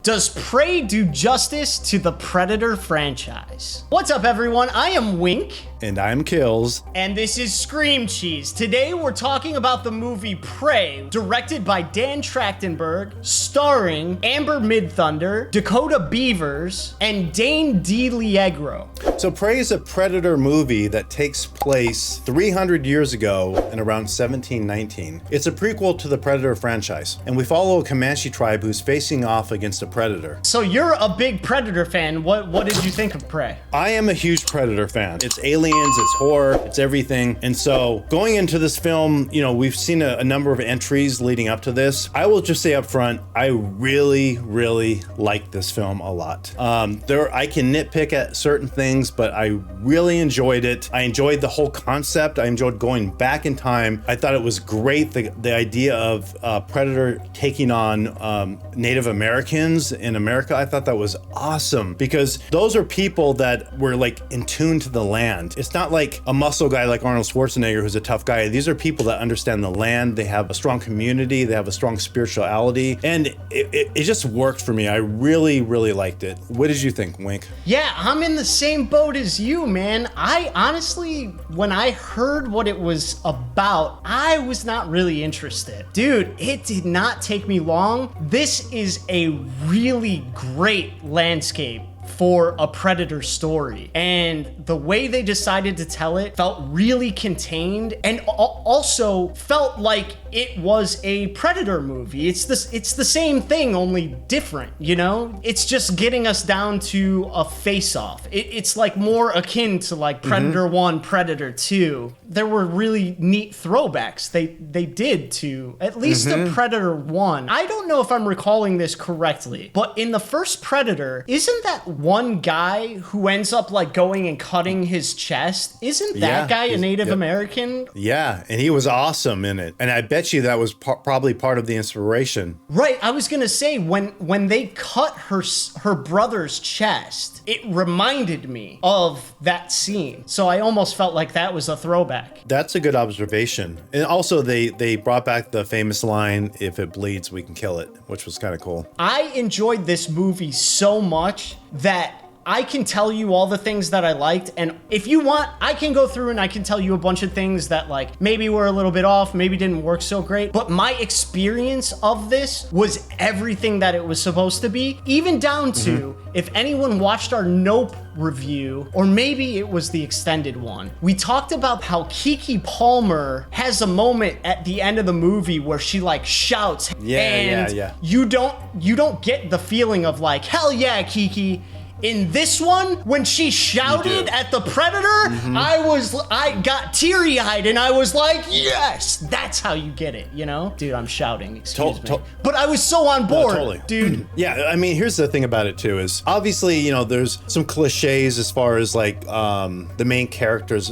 Does Prey do justice to the Predator franchise? What's up, everyone? I am Wink. And I'm Skillz. And this is Scream Cheese. Today we're talking about the movie Prey, directed by Dan Trachtenberg, starring Amber Midthunder, Dakota Beavers, and Dane DiLiegro. So Prey is a Predator movie that takes place 300 years ago in around 1719. It's a prequel to the Predator franchise, and we follow a Comanche tribe who's facing off against a predator. So you're a big Predator fan. What did you think of Prey? I am a huge Predator fan. It's aliens, it's horror, it's everything. And so going into this film, you know, we've seen a number of entries leading up to this. I will just say up front, I really like this film a lot. I can nitpick at certain things, but I really enjoyed it. I enjoyed the whole concept. I enjoyed going back in time. I thought it was great, the idea of Predator taking on Native Americans in America. I thought that was awesome because those are people that were like in tune to the land. It's not like a muscle guy like Arnold Schwarzenegger who's a tough guy. These are people that understand the land. They have a strong community. They have a strong spirituality. And it just worked for me. I really liked it. What did you think, Wink? Yeah, I'm in the same boat as you, man. I honestly, when I heard what it was about, I was not really interested. Dude, it did not take me long. This is a really great landscape for a Predator story, and the way they decided to tell it felt really contained and also felt like it was a Predator movie. It's the same thing, only different, you know? It's just getting us down to a face-off. It's like more akin to like Predator 1, Predator 2. There were really neat throwbacks they did to at least the Predator 1. I don't know if I'm recalling this correctly, but in the first Predator, isn't that one guy who ends up like going and cutting his chest? Isn't that guy a Native American? Yeah, and he was awesome in it. And I bet you that was probably part of the inspiration. Right, I was gonna say, when they cut her brother's chest, it reminded me of that scene. So I almost felt like that was a throwback. That's a good observation. And also they brought back the famous line, "If it bleeds, we can kill it," which was kind of cool. I enjoyed this movie so much that I can tell you all the things that I liked, and if you want, I can go through and I can tell you a bunch of things that like maybe were a little bit off, maybe didn't work so great, but my experience of this was everything that it was supposed to be, even down to if anyone watched our Nope review, or maybe it was the extended one, we talked about how Keke Palmer has a moment at the end of the movie where she like shouts, and you don't get the feeling of like, hell yeah, Keke. In this one, when she shouted at the Predator, I got teary-eyed and I was like, yes, that's how you get it, you know? Dude, I'm shouting, excuse me. But I was so on board, totally. Dude. Yeah, I mean, here's the thing about it too, is obviously, you know, there's some cliches as far as like the main character's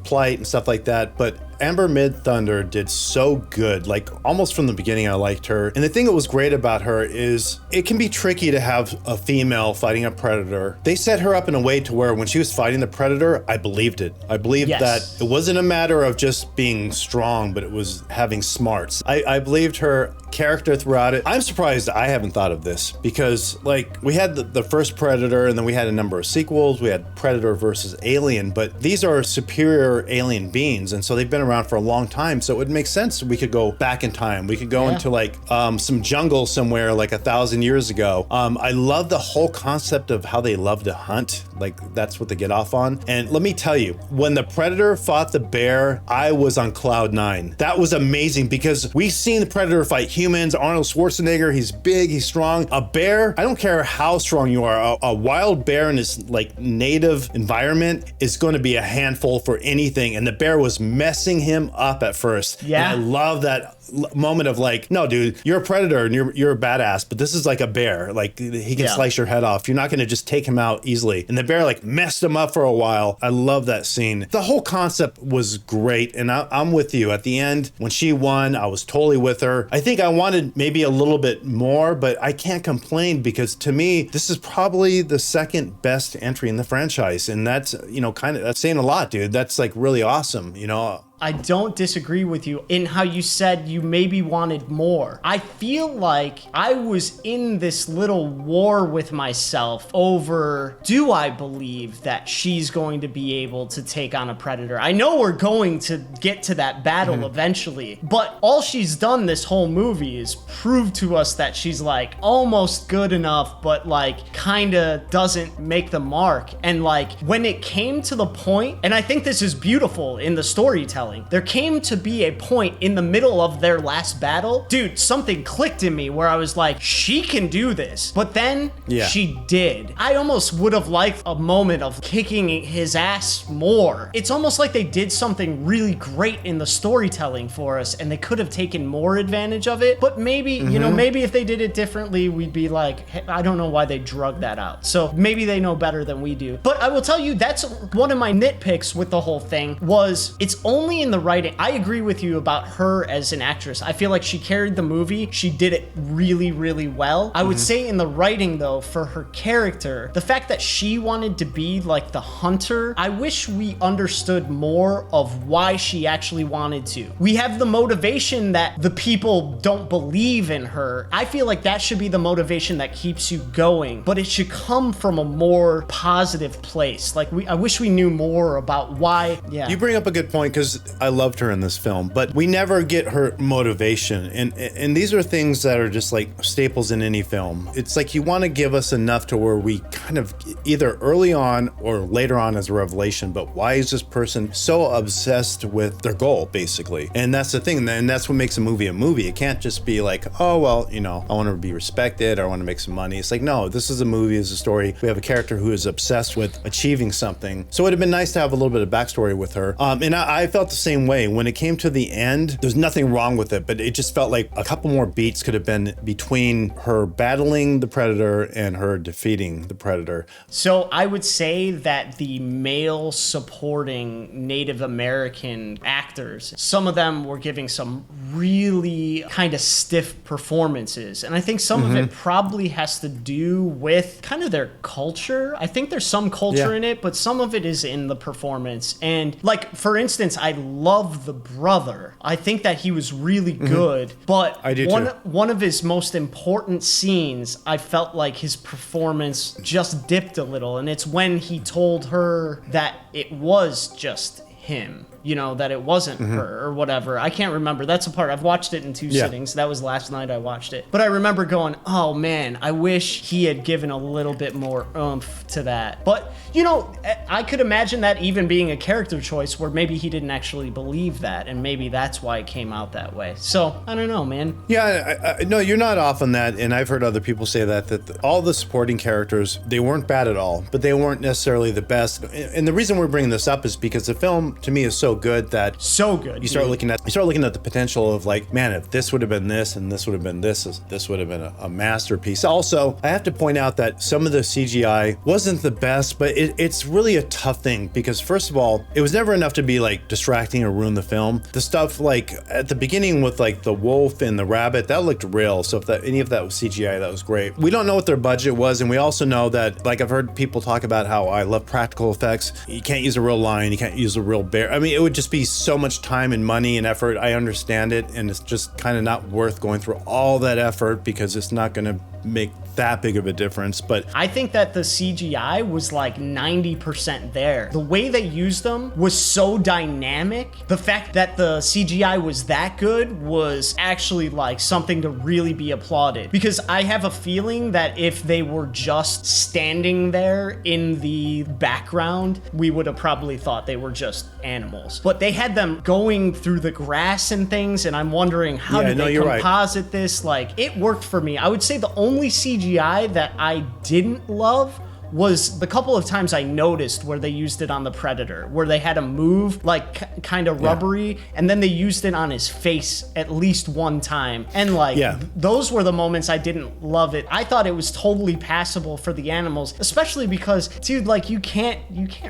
plight and stuff like that, but Amber Midthunder did so good. Like almost from the beginning, I liked her. And the thing that was great about her is it can be tricky to have a female fighting a predator. They set her up in a way to where when she was fighting the predator, I believed it. I believed that it wasn't a matter of just being strong, but it was having smarts. I believed her character throughout it. I'm surprised I haven't thought of this because like we had the first Predator and then we had a number of sequels. We had Predator versus Alien, but these are superior alien beings. And so they've been around for a long time, so it would make sense we could go back in time. We could go into like some jungle somewhere like 1,000 years ago. I love the whole concept of how they love to hunt. Like that's what they get off on. And let me tell you, when the Predator fought the bear, I was on cloud 9. That was amazing because we've seen the Predator fight humans. Arnold Schwarzenegger, he's big, he's strong. A bear, I don't care how strong you are, a wild bear in this like native environment is going to be a handful for anything. And the bear was messing him up at first. Yeah. And I love that moment of like, no, dude, you're a predator and you're a badass, but this is like a bear. Like he can slice your head off. You're not going to just take him out easily. And the bear like messed him up for a while. I love that scene. The whole concept was great. And I'm with you. At the end, when she won, I was totally with her. I think I wanted maybe a little bit more, but I can't complain because to me, this is probably the second best entry in the franchise. And that's, you know, that's saying a lot, dude. That's like really awesome. You know, I don't disagree with you in how you said you maybe wanted more. I feel like I was in this little war with myself over, do I believe that she's going to be able to take on a predator? I know we're going to get to that battle eventually, but all she's done this whole movie is prove to us that she's like almost good enough, but like kind of doesn't make the mark. And like when it came to the point, and I think this is beautiful in the storytelling, there came to be a point in the middle of their last battle, dude, something clicked in me where I was like, she can do this. But then she did. I almost would have liked a moment of kicking his ass more. It's almost like they did something really great in the storytelling for us and they could have taken more advantage of it. But maybe, you know, maybe if they did it differently, we'd be like, hey, I don't know why they drug that out. So maybe they know better than we do. But I will tell you, that's one of my nitpicks with the whole thing was it's only in the writing. I agree with you about her as an actress. I feel like she carried the movie. She did it really, really well. I would say in the writing though, for her character, the fact that she wanted to be like the hunter, I wish we understood more of why she actually wanted to. We have the motivation that the people don't believe in her. I feel like that should be the motivation that keeps you going, but it should come from a more positive place. Like I wish we knew more about why. Yeah. You bring up a good point because I loved her in this film, but we never get her motivation. And these are things that are just like staples in any film. It's like you want to give us enough to where we kind of either early on or later on as a revelation, but why is this person so obsessed with their goal, basically? And that's the thing. And that's what makes a movie a movie. It can't just be like, oh, well, you know, I want to be respected, or I want to make some money. It's like, no, this is a movie, it's a story. We have a character who is obsessed with achieving something. So it would have been nice to have a little bit of backstory with her. And I felt the same way. When it came to the end, there's nothing wrong with it, but it just felt like a couple more beats could have been between her battling the predator and her defeating the predator. So I would say that the male supporting Native American actors, some of them were giving some really kind of stiff performances. And I think some of it probably has to do with kind of their culture. I think there's some culture in it, but some of it is in the performance. And like, for instance, I love the brother. I think that he was really good, but I do one of his most important scenes, I felt like his performance just dipped a little. And it's when he told her that it was just him, you know, that it wasn't her or whatever. I can't remember. That's a part. I've watched it in two sittings. That was last night I watched it. But I remember going, oh man, I wish he had given a little bit more oomph to that. But, you know, I could imagine that even being a character choice where maybe he didn't actually believe that, and maybe that's why it came out that way. So, I don't know, man. Yeah, no, you're not off on that, and I've heard other people say that all the supporting characters, they weren't bad at all, but they weren't necessarily the best. And the reason we're bringing this up is because the film, to me, is so good that you start looking at the potential of like, man, if this would have been this and this would have been this would have been a masterpiece. Also, I have to point out that some of the CGI wasn't the best, but it's really a tough thing because first of all, it was never enough to be like distracting or ruin the film. The stuff like at the beginning with like the wolf and the rabbit, that looked real. So if any of that was CGI, that was great. We don't know what their budget was, and we also know that, like, I've heard people talk about how I love practical effects. You can't use a real lion, you can't use a real bear. I mean, it would just be so much time and money and effort. I understand it, and it's just kind of not worth going through all that effort because it's not going to make that big of a difference. But I think that the CGI was like 90% there. The way they used them was so dynamic. The fact that the CGI was that good was actually like something to really be applauded, because I have a feeling that if they were just standing there in the background, we would have probably thought they were just animals. But they had them going through the grass and things, and I'm wondering how did they composite this? Like, it worked for me. I would say the only CGI that I didn't love was the couple of times I noticed where they used it on the Predator, where they had him move like kind of rubbery, and then they used it on his face at least one time. And like, those were the moments I didn't love it. I thought it was totally passable for the animals, especially because, dude, like you can't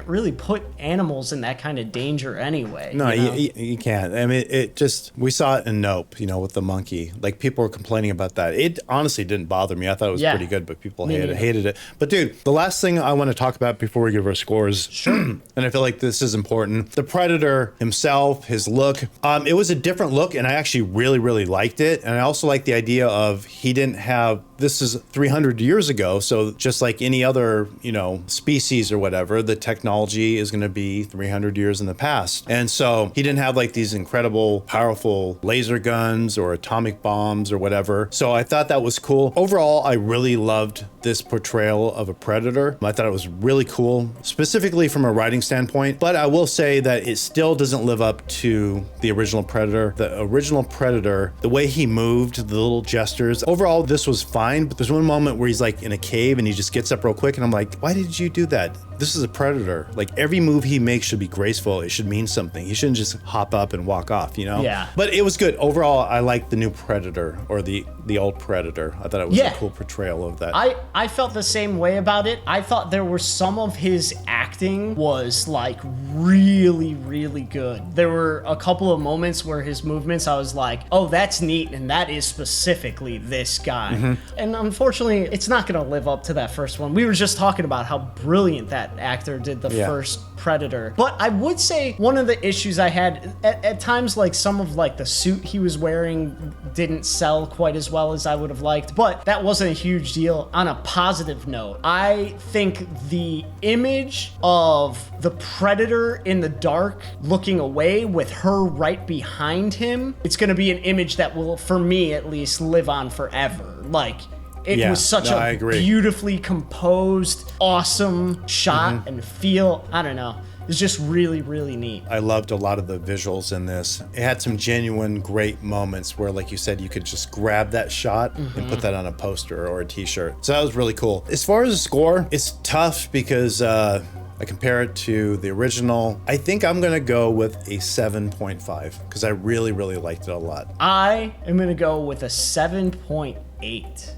really put animals in that kind of danger anyway. No, you know? you can't. I mean, it just, we saw it in Nope, you know, with the monkey. Like, people were complaining about that. It honestly didn't bother me. I thought it was pretty good, but people hated it. But dude, the last last thing I want to talk about before we give our scores, and I feel like this is important, the Predator himself, his look, it was a different look, and I actually really, really liked it. And I also like the idea of he didn't have, this is 300 years ago, so just like any other, you know, species or whatever, the technology is going to be 300 years in the past. And so he didn't have like these incredible, powerful laser guns or atomic bombs or whatever. So I thought that was cool. Overall, I really loved this portrayal of a Predator. I thought it was really cool, specifically from a writing standpoint. But I will say that it still doesn't live up to the original Predator. The original Predator, the way he moved, the little gestures, overall, this was fine. But there's one moment where he's like in a cave and he just gets up real quick. And I'm like, why did you do that? This is a Predator. Like every move he makes should be graceful. It should mean something. He shouldn't just hop up and walk off, you know? Yeah. But it was good. Overall, I liked the new Predator, or the old Predator. I thought it was a cool portrayal of that. I felt the same way about it. I thought there were some of his acting was like really, really good. There were a couple of moments where his movements, I was like, oh, that's neat. And that is specifically this guy. And unfortunately, it's not going to live up to that first one. We were just talking about how brilliant that actor did the first Predator. But I would say one of the issues I had at times, like some of like the suit he was wearing didn't sell quite as well as I would have liked, but that wasn't a huge deal. On a positive note, I think the image of the Predator in the dark looking away with her right behind him, it's going to be an image that will, for me at least, live on forever. Like, it was such a beautifully composed, awesome shot and feel. I don't know. It's just really, really neat. I loved a lot of the visuals in this. It had some genuine great moments where, like you said, you could just grab that shot and put that on a poster or a t-shirt. So that was really cool. As far as the score, it's tough because I compare it to the original. I think I'm gonna go with a 7.5 because I really, really liked it a lot. I am gonna go with a 7.8.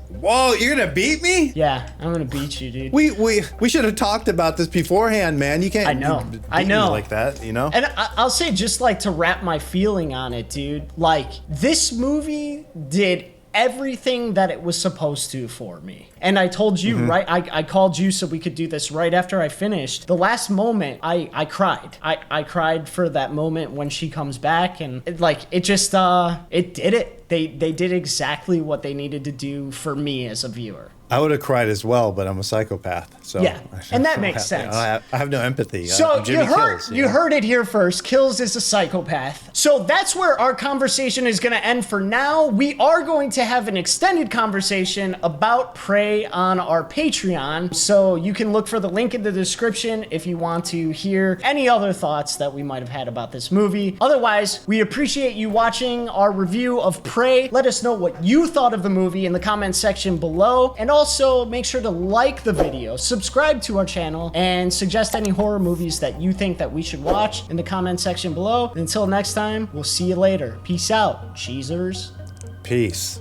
Whoa, you're gonna beat me? Yeah, I'm gonna beat you, dude. We should have talked about this beforehand, man. You can't. I know. Beat me like that, you know. And I'll say, just like to wrap my feeling on it, dude. Like, this movie did everything that it was supposed to for me. And I told you, right? I called you so we could do this right after I finished. The last moment, I cried. I cried for that moment when she comes back, and it just it did it. They did exactly what they needed to do for me as a viewer. I would have cried as well, but I'm a psychopath. So yeah, and that makes sense. I have no empathy. So you heard it here first. Skillz is a psychopath. So that's where our conversation is going to end for now. We are going to have an extended conversation about Prey on our Patreon. So you can look for the link in the description if you want to hear any other thoughts that we might have had about this movie. Otherwise, we appreciate you watching our review of Prey. Let us know what you thought of the movie in the comments section below. And also, make sure to like the video, subscribe to our channel, and suggest any horror movies that you think that we should watch in the comment section below. And until next time, we'll see you later. Peace out, cheesers. Peace.